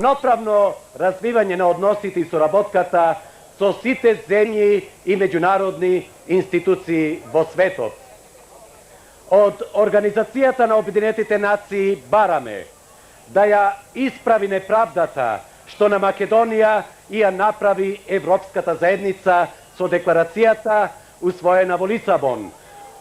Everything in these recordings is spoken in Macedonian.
равноправно развивање на односите и соработката со сите земји и меѓународни институции во светот. Од Организацијата на Обединетите нации бараме да ја исправи неправдата што на Македонија и ја направи Европската заедница со декларацијата усвоена во Лисабон,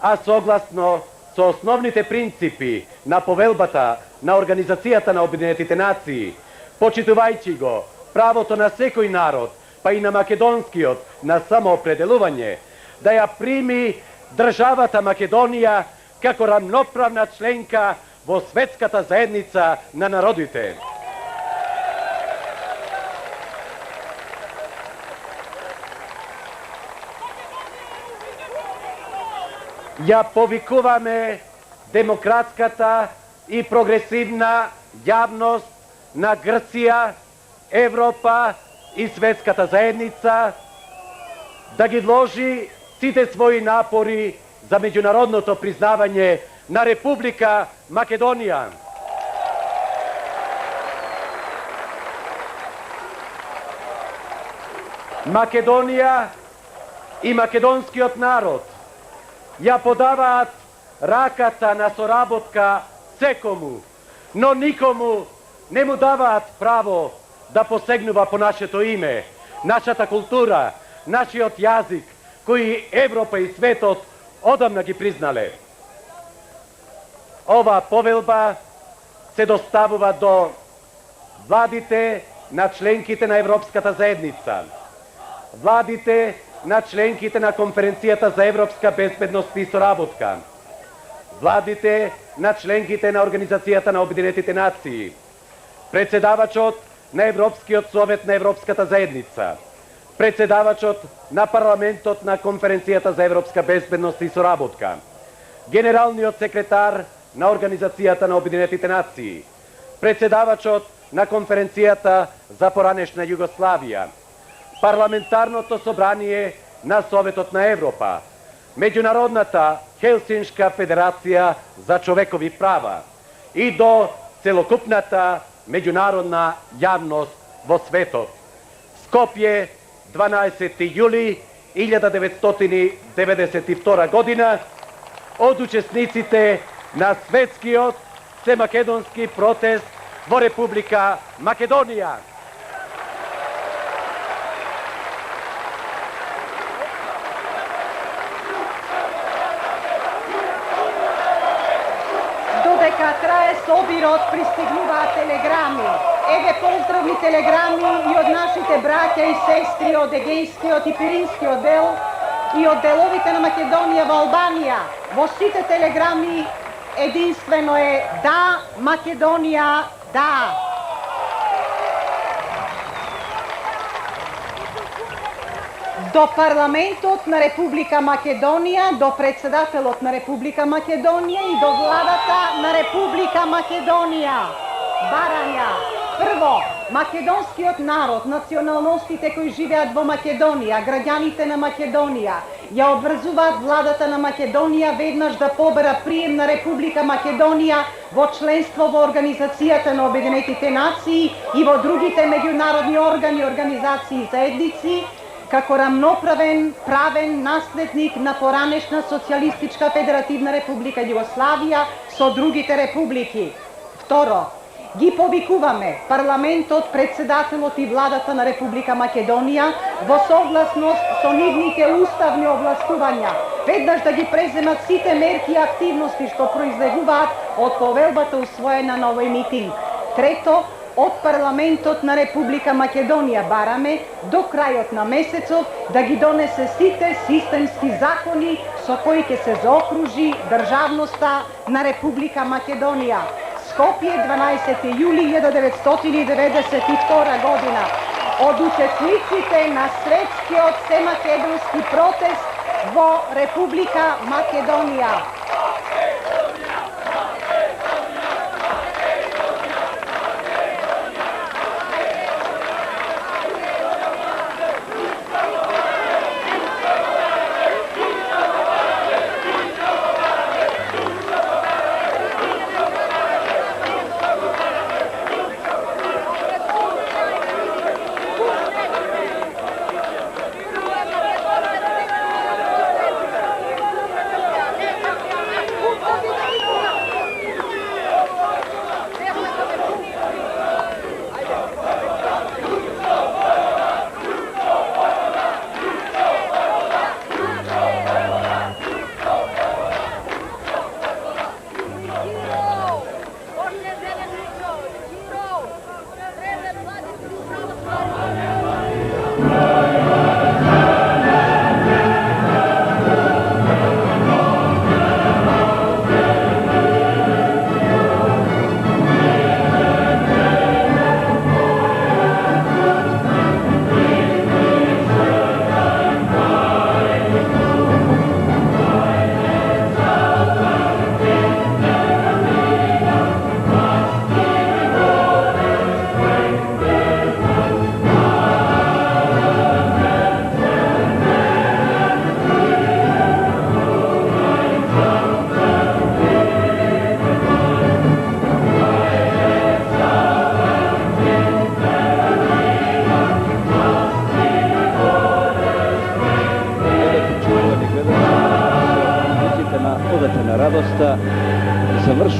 а согласно со основните принципи на повелбата на Организацијата на Обединетите нации, почитувајќи го правото на секој народ, па и на македонскиот, на самоопределување, да ја прими државата Македонија како рамноправна членка во светската заедница на народите. Ја повикуваме демократската и прогресивна јавност на Грција, Европа и светската заедница да ги вложи сите своји напори за меѓународното признавање на Република Македонија. Македонија и македонскиот народ ја подаваат раката на соработка секому, но никому не му даваат право да посегнува по нашето име, нашата култура, нашиот јазик, кои Европа и светот одамна ги признале. Ова повелба се доставува до владите на членките на Европската заедница, владите на членките на Конференцијата за европска безбедност и соработка, владите на членките на Организацијата на Обединетите нации, председавачот на Европскиот совет на Европската заедница, председавачот на парламентот на Конференцијата за европска безбедност и соработка, генералниот секретар на Организацијата на Обединетите нации, председавачот на Конференцијата за поранешна Југославија, парламентарното собрание на Советот на Европа, Меѓународната Хелсиншка федерација за човекови права и до целокупната меѓународна јавност во светот. Скопје, 12 јули 1992 година, од учесниците на светскиот семакедонски протест во Република Македонија. Додека трае собирот, пристигнуваат телеграми. Еве поздравни телеграми и од нашите браќа и сестри од Егејскиот и Пиринскиот дел и од деловите на Македонија во Албанија. Во сите телеграми единствено е да, Македонија, да. До парламентот на Република Македонија, до председателот на Република Македонија и до владата на Република Македонија. Барања. Прво, македонскиот народ, националностите кои живеат во Македонија, граѓаните на Македонија, ја обврзуваат владата на Македонија веднаш да побера прием на Република Македонија во членство во Организацијата на Обединетите нации и во другите меѓународни органи, организации и заедници, како рамноправен, правен наследник на поранешна Социјалистичка Федеративна Република Југославија со другите републики. Второ, ги повикуваме парламентот, председателот и владата на Република Македонија во согласност со нивните уставни овластувања, веднаш да ги преземат сите мерки и активности што произлегуваат од повелбата усвоена на овој митинг. Трето, од парламентот на Република Македонија бараме до крајот на месецов да ги донесе сите системски закони со кои ќе се заокружи државноста на Република Македонија. Скопје, 12 јули 1992 година. Од учесниците на светскиот семакедонски протест во Република Македонија.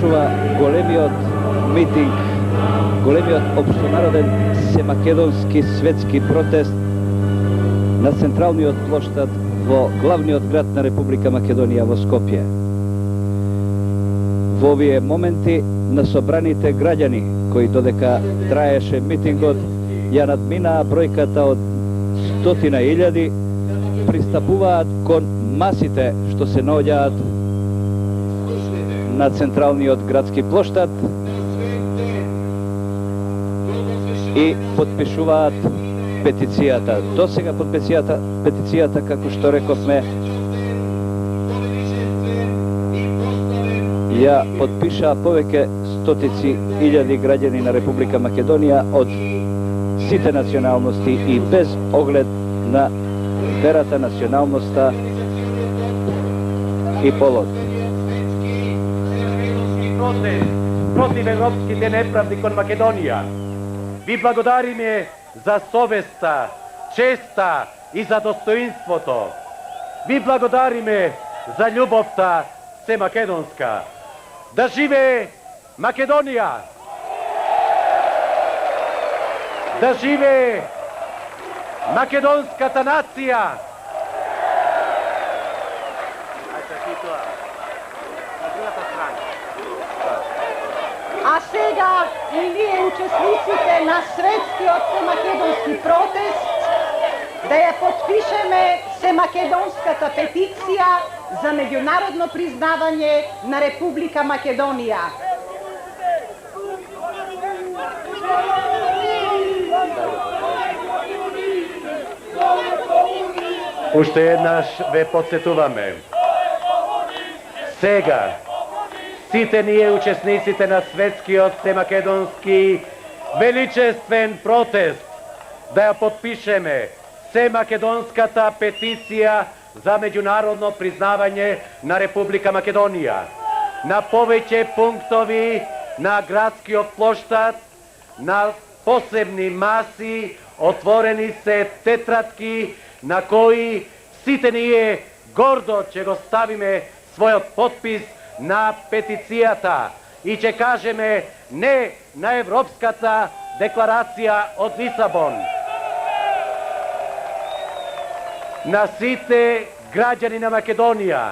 завршува големиот митинг, големиот општенароден семакедонски светски протест на централниот плоштад во главниот град на Република Македонија во Скопје. Во овие моменти на собраните граѓани, кои додека траеше митингот, ја надминаа бројката од 100.000, пристапуваат кон масите што се наоѓаат на централниот градски плоштад и потпишуваат петицијата. Досега петицијата, како што рековме, ја потпишаа повеќе стотици илјади граѓани на Република Македонија од сите националности и без оглед на верата, националноста и полот. Против европските неправди кон Македонија. Ви благодариме за совеста, честа и за достоинството. Ви благодариме за љубовта семакедонска. Да живее Македонија! Да живее македонската нација! А сега и вие, учесниците на светскиот семакедонски протест, да ја потпишеме семакедонската петиција за меѓународно признавање на Република Македонија. Уште еднаш ве потсетуваме. Сега, сите ние учесниците на светскиот семакедонски величествен протест да ја потпишеме семакедонската петиција за меѓународно признавање на Република Македонија. На повеќе пунктови на градскиот плоштад, на посебни маси, отворени се тетратки на кои сите ние гордо ќе го ставиме својот подпис на петицијата и ќе кажеме не на Европската декларација од Лисабон. На сите граѓани на Македонија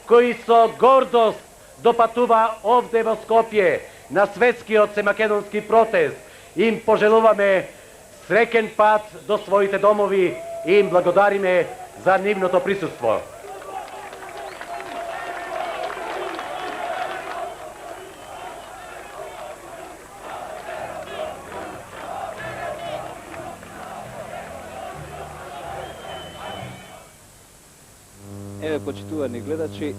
кои со гордост допатува овде во Скопје на светскиот семакедонски протест, им пожелуваме среќен пат до своите домови и им благодариме за нивното присуство. Еве, почитувани гледачи,